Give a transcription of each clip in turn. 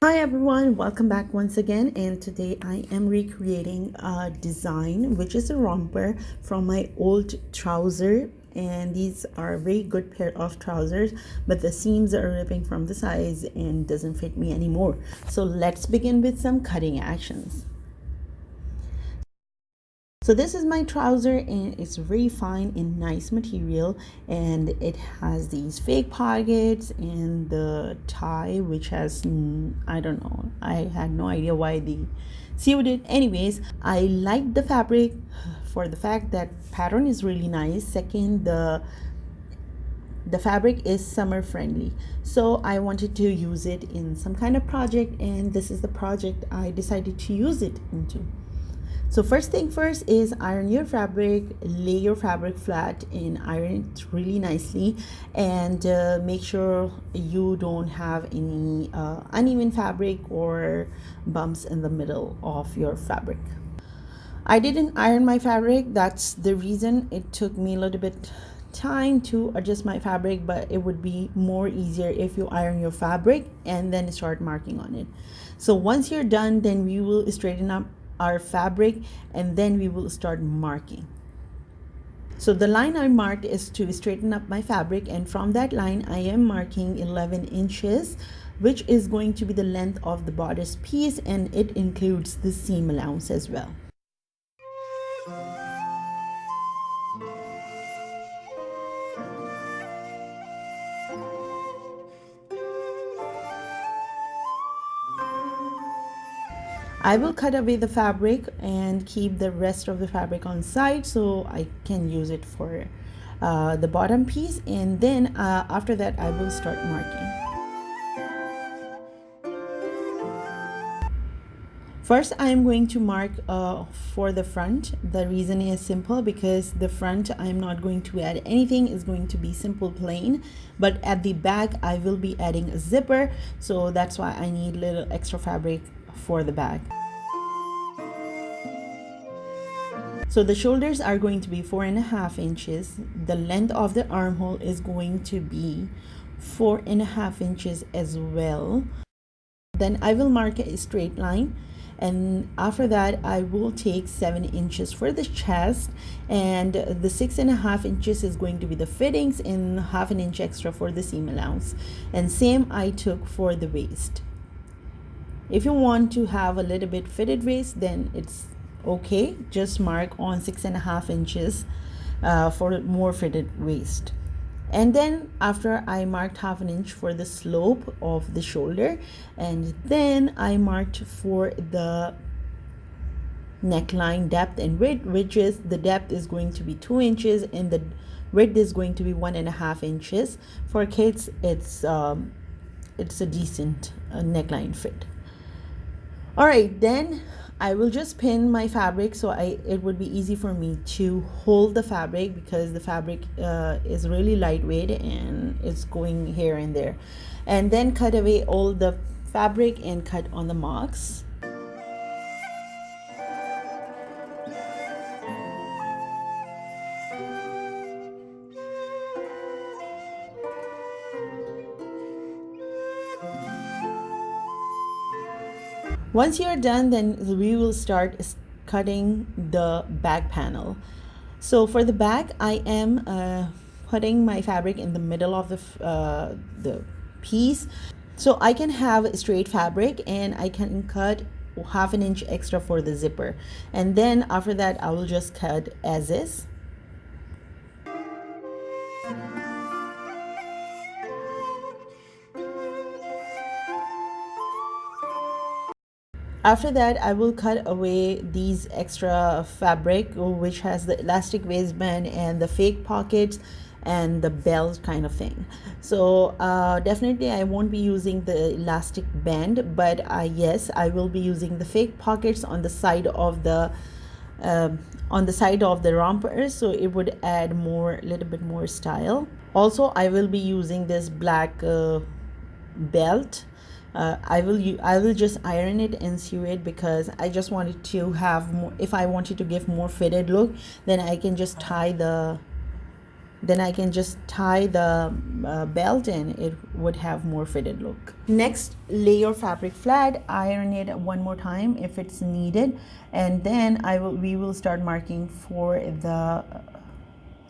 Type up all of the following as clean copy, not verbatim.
Hi everyone, welcome back once again, and today I am recreating a design which is a romper from my old trouser, and these are a very good pair of trousers, but the seams are ripping from the sides and doesn't fit me anymore. So let's begin with some cutting actions. So this is my trouser and it's very fine and nice material, and it has these fake pockets and the tie which has I don't know, I had no idea why they sewed it. Anyways, I like the fabric for the fact that pattern is really nice. Second, the fabric is summer friendly, so I wanted to use it in some kind of project, and this is the project I decided to use it into. So first thing first is iron your fabric, lay your fabric flat and iron it really nicely, and make sure you don't have any uneven fabric or bumps in the middle of your fabric. I didn't iron my fabric, that's the reason it took me a little bit time to adjust my fabric, but it would be more easier if you iron your fabric and then start marking on it. So once you're done, then we will straighten up our fabric and then we will start marking. So the line I marked is to straighten up my fabric, and from that line I am marking 11 inches, which is going to be the length of the bodice piece, and it includes the seam allowance as well. I will cut away the fabric and keep the rest of the fabric on side so I can use it for the bottom piece, and then after that I will start marking. First, I am going to mark for the front. The reason is simple, because the front I am not going to add anything, is going to be simple plain, but at the back I will be adding a zipper, so that's why I need little extra fabric for the back. So the shoulders are going to be 4.5 inches. The length of the armhole is going to be 4.5 inches as well. Then I will mark a straight line, and after that I will take 7 inches for the chest, and the 6.5 inches is going to be the fittings, and half an inch extra for the seam allowance, and same I took for the waist. If you want to have a little bit fitted waist, then it's okay, just mark on 6.5 inches for more fitted waist. And then after I marked half an inch for the slope of the shoulder, and then I marked for the neckline depth and width, which is the depth is going to be 2 inches and the width is going to be 1.5 inches. For kids, it's a decent neckline fit. All right, then I will just pin my fabric so it would be easy for me to hold the fabric, because the fabric is really lightweight and it's going here and there. And then cut away all the fabric and cut on the marks. Once you're done, then we will start cutting the back panel. So for the back, I am putting my fabric in the middle of the piece, so I can have straight fabric and I can cut half an inch extra for the zipper, and then after that I will just cut as is. After that I will cut away these extra fabric which has the elastic waistband and the fake pockets and the belt kind of thing. So definitely I won't be using the elastic band, but yes, I will be using the fake pockets on the side of the romper, so it would add a little bit more style. Also, I will be using this black belt. I will just iron it and sew it, because I just wanted to have more. If I wanted to give more fitted look, then I can just tie the then I can just tie the belt and it would have more fitted look. Next, lay your fabric flat, iron it one more time if it's needed, and then we will start marking for the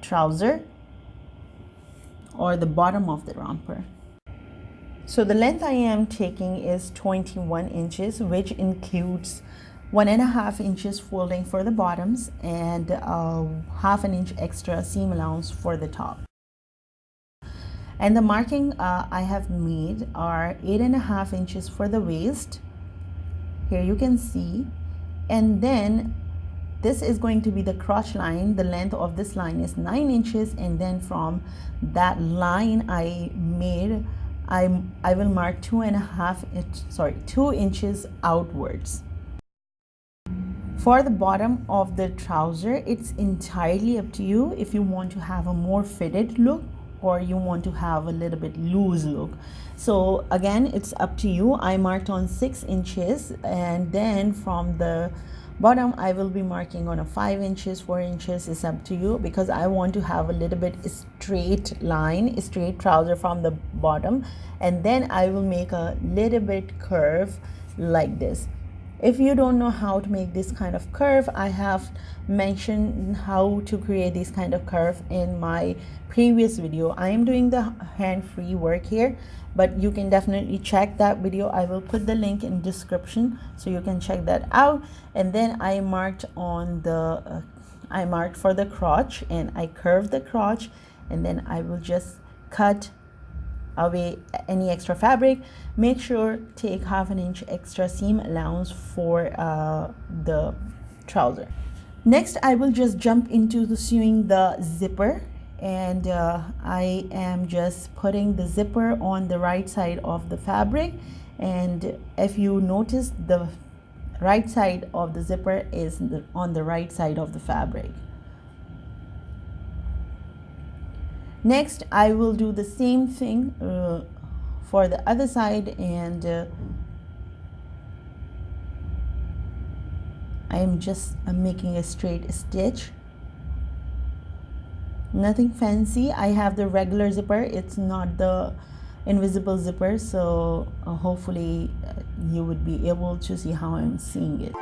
trouser or the bottom of the romper. So the length I am taking is 21 inches, which includes 1.5 inches folding for the bottoms and half an inch extra seam allowance for the top. And the marking I have made are 8.5 inches for the waist. Here you can see. And then this is going to be the crotch line. The length of this line is 9 inches. And then from that line I made, I will mark 2 inches outwards. For the bottom of the trouser, it's entirely up to you if you want to have a more fitted look or you want to have a little bit loose look. So again, it's up to you. I marked on 6 inches, and then from the bottom I will be marking on a 5 inches, 4 inches. It's up to you, because I want to have a little bit straight line, straight trouser from the bottom, and then I will make a little bit curve like this. If you don't know how to make this kind of curve, I have mentioned how to create this kind of curve in my previous video. I am doing the hand-free work here, but you can definitely check that video. I will put the link in description so you can check that out. And then I marked on the I marked for the crotch, and I curved the crotch, and then I will just cut away any extra fabric. Make sure take half an inch extra seam allowance for the trouser. Next, I will just jump into the sewing the zipper, and I am just putting the zipper on the right side of the fabric. And if you notice, the right side of the zipper is on the right side of the fabric. Next, I will do the same thing for the other side, and I am just making a straight stitch. Nothing fancy. I have the regular zipper. It's not the invisible zipper, so hopefully you would be able to see how I'm seeing it.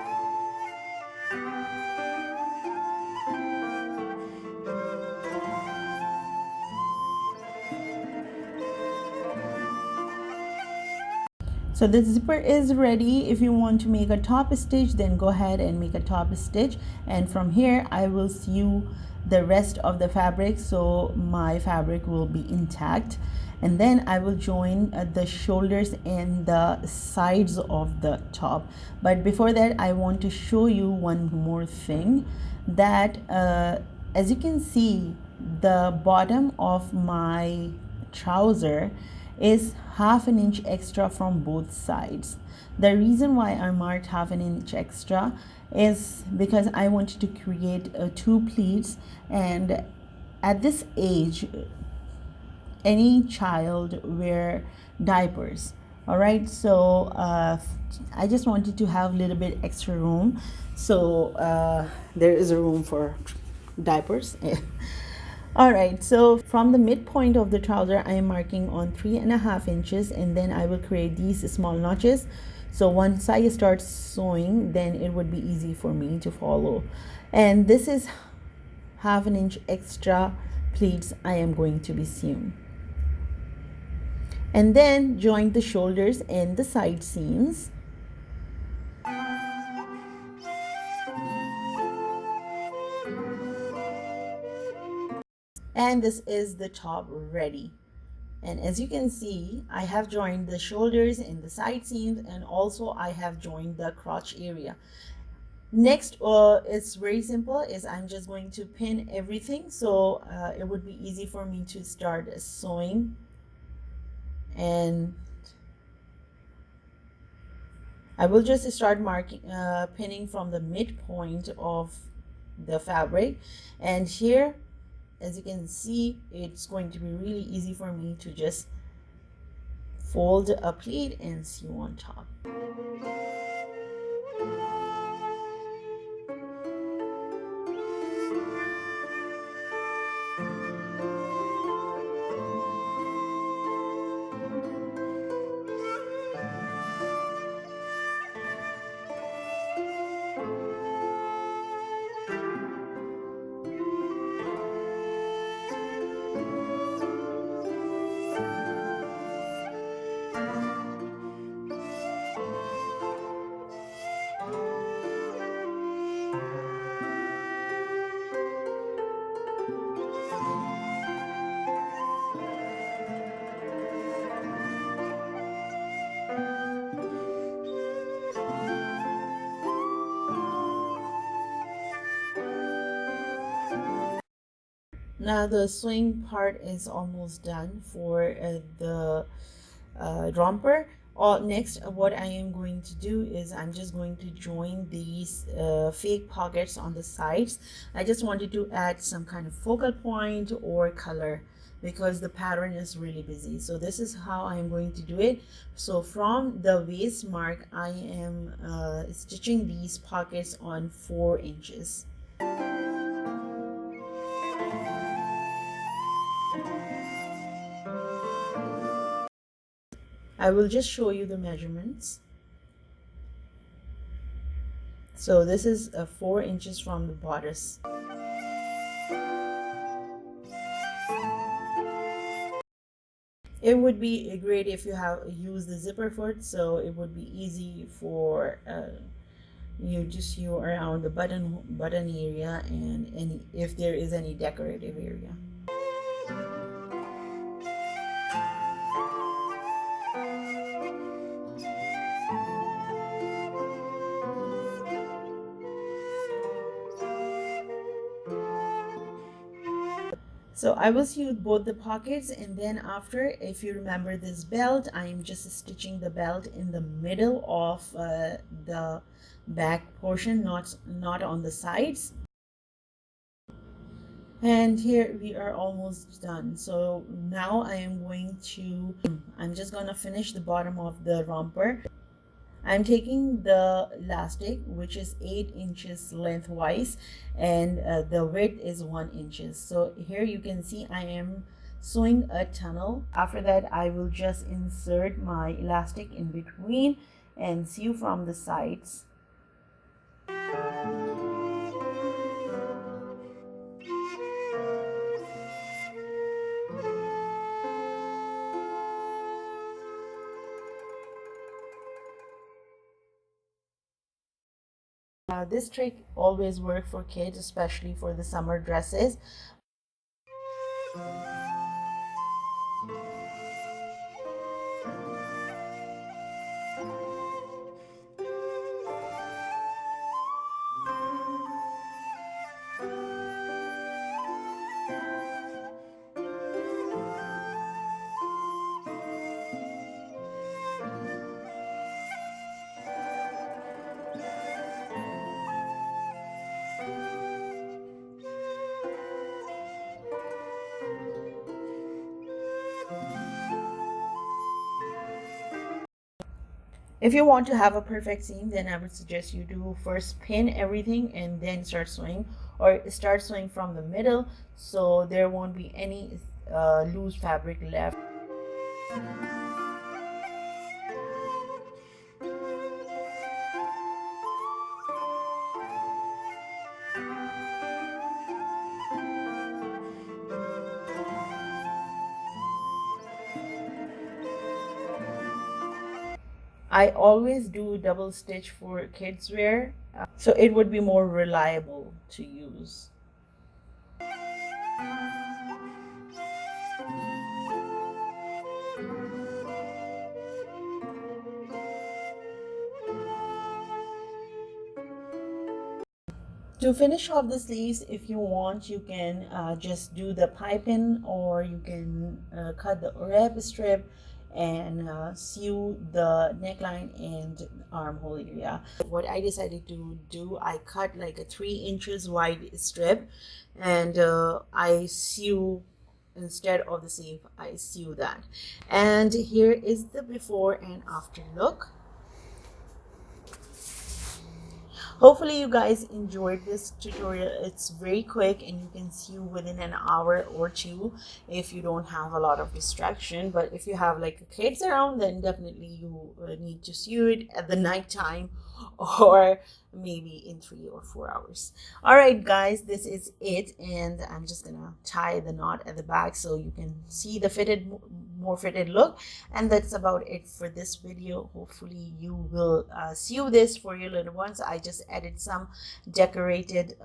So the zipper is ready. If you want to make a top stitch, then go ahead and make a top stitch, and from here I will sew the rest of the fabric so my fabric will be intact. And then I will join the shoulders and the sides of the top. But before that, I want to show you one more thing, that as you can see, the bottom of my trouser is half an inch extra from both sides. The reason why I marked half an inch extra is because I wanted to create two pleats, and at this age any child wear diapers. All right, so I just wanted to have a little bit extra room, so there is a room for diapers. All right, so from the midpoint of the trouser, I am marking on 3.5 inches, and then I will create these small notches. So once I start sewing, then it would be easy for me to follow. And this is half an inch extra pleats I am going to be sewing. And then join the shoulders and the side seams. And this is the top ready. And as you can see, I have joined the shoulders and the side seams, and also I have joined the crotch area. Next, it's very simple, is I'm just going to pin everything, so it would be easy for me to start sewing. And I will just start marking pinning from the midpoint of the fabric, and here, as you can see, it's going to be really easy for me to just fold a pleat and sew on top. Now the sewing part is almost done for the romper. Next, what I am going to do is I'm just going to join these fake pockets on the sides. I just wanted to add some kind of focal point or color because the pattern is really busy. So this is how I'm going to do it. So from the waist mark, I am stitching these pockets on 4 inches. I will just show you the measurements. So this is 4 inches from the bodice. It would be great if you have used the zipper foot, so it would be easy for you to sew around the button area and any if there is any decorative area. So I will sew both the pockets, and then after, if you remember this belt, I am just stitching the belt in the middle of the back portion, not on the sides. And here we are almost done. So now I'm just gonna finish the bottom of the romper. I'm taking the elastic, which is 8 inches lengthwise, and the width is 1 inch. So here you can see I am sewing a tunnel. After that, I will just insert my elastic in between and sew from the sides. This trick always works for kids, especially for the summer dresses. If you want to have a perfect seam, then I would suggest you do first pin everything and then start sewing, or start sewing from the middle so there won't be any loose fabric left. I always do double stitch for kids wear, so it would be more reliable to use. To finish off the sleeves, if you want, you can just do the piping, or you can cut the rib strip and sew the neckline and armhole area. What I decided to do, I cut like a 3 inches wide strip, and I sew instead of the sleeve. I sew that, and here is the before and after look. Hopefully you guys enjoyed this tutorial. It's very quick and you can sew within an hour or two if you don't have a lot of distraction. But if you have like kids around, then definitely you need to sew it at the night time or maybe in 3 or 4 hours. All right guys, this is it, and I'm just gonna tie the knot at the back so you can see the more fitted look. And that's about it for this video. Hopefully you will sew this for your little ones. I just added some decorated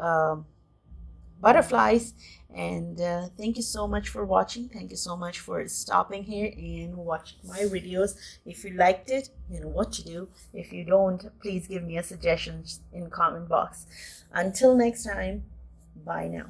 butterflies, and thank you so much for watching. Thank you so much for stopping here and watching my videos. If you liked it, you know what to do. If you don't, please give me a suggestion in the comment box. Until next time, bye now.